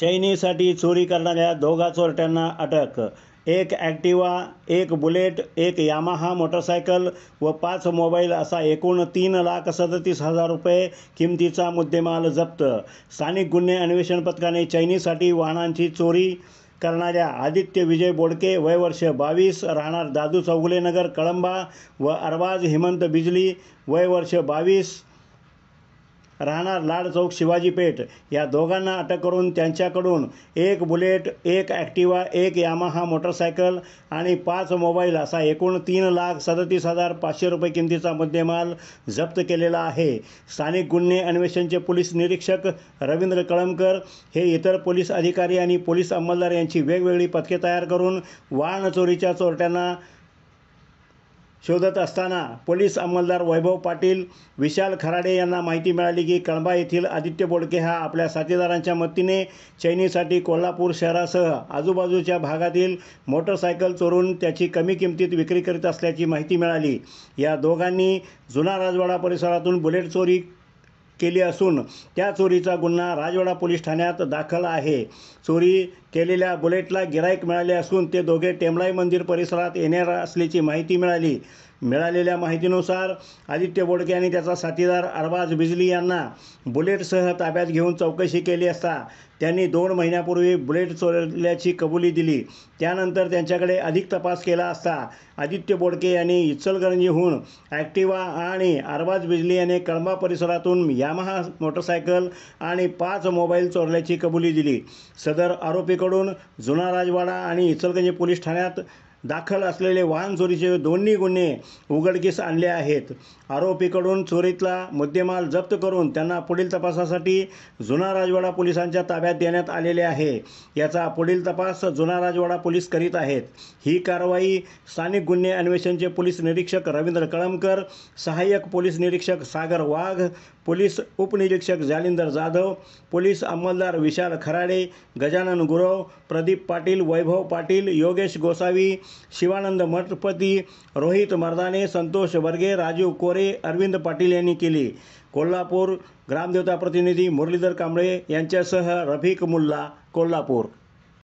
चैनीसाठी चोरी करणाऱ्या दोघा चोरट्यांना अटक। एक ॲक्टिवा, एक बुलेट, एक यामाहा मोटरसायकल व 5 मोबाईल असा एकूण 3,37,000 रुपये किमतीचा मुद्देमाल जप्त। स्थानिक गुन्हे अन्वेषण पथकाने चैनीसाठी वाहनांची चोरी करणाऱ्या आदित्य विजय बोडके वय वर्ष 22 राहणार दादू चौगुले नगर कळंबा व अरबाज हेमंत बिजली वय वर्ष 22 राहणार लाड चौक शिवाजी पेठ या दोघांना अटक करून त्यांच्याकडून एक बुलेट, एक ॲक्टिवा, एक यामाहा मोटरसायकल आणि 5 मोबाईल असा एकूण 3,37,500 रुपये किमतीचा मुद्देमाल जप्त केलेला आहे। स्थानिक गुन्हे अन्वेषणचे पोलीस निरीक्षक रवींद्र कळमकर हे इतर पोलीस अधिकारी आणि पोलीस अंमलदार यांची वेगवेगळी पथके तयार करून वाहन चोरीच्या चोरट्यांना शोधत असताना पोलीस अंमलदार वैभव पाटील, विशाल खराडे यांना माहिती मिळाली की कळंबा येथील आदित्य बोडके हा आपल्या साथीदारांच्या मदतीने चैनीसाठी कोल्हापूर शहरासह आजूबाजूच्या भागातील मोटरसायकल चोरून त्याची कमी किमतीत विक्री करीत असल्याची माहिती मिळाली। या दोघांनी जुना राजवाडा परिसरातून बुलेट चोरी केली असून त्या चोरीचा गुन्हा राजवाडा पोलीस ठाण्यात दाखल आहे। चोरी केलेल्या बुलेटला गिराईक मिळाले असून ते दोघे टेमलाई मंदिर परिसरात येणार असल्याची माहिती मिळाली। मिळालेल्या माहितीनुसार आदित्य बोडके आणि त्याचा साथीदार अरबाज बिजली यांना बुलेटसह ताब्यात घेऊन चौकशी केली असता त्यांनी 2 महिन्यापूर्वी बुलेट चोरल्याची कबुली दिली। त्यानंतर त्यांच्याकडे अधिक तपास केला असता आदित्य बोडके यांनी इचलकरंजीहून ॲक्टिवा आणि अरबाज बिजली याने कळंबा परिसरातून यामाहा मोटरसायकल आणि 5 मोबाईल चोरल्याची कबुली दिली। सदर आरोपीकडून जुना राजवाडा आणि इचलकरंजी पोलीस ठाण्यात दाखल असलेले वाहन चोरीचे दोन्ही गुन्हे उघडकीस आणले आहेत। आरोपीकडून चोरीतला मुद्देमाल जप्त करून त्यांना पुढील तपासासाठी जुना राजवाडा पोलिसांच्या ताब्यात देण्यात आलेले आहे। याचा पुढील तपास जुना राजवाडा पोलीस करीत आहेत। ही कारवाई स्थानिक गुन्हे अन्वेषणचे पोलीस निरीक्षक रवींद्र कळमकर, सहाय्यक पोलीस निरीक्षक सागर वाघ, पोलीस उपनिरीक्षक जालिंदर जाधव, पोलीस अंमलदार विशाल खराडे, गजानन गुरव, प्रदीप पाटील, वैभव पाटील, योगेश गोसावी, शिवानंद मठपती, रोहित मर्दाने, संतोष वर्गे, राजीव कोरे, अरविंद पाटील यांनी केली। कोल्हापूर ग्रामदेवता प्रतिनिधी मुरलीधर कांबळे यांच्यासह रफिक मुल्ला, कोल्हापूर।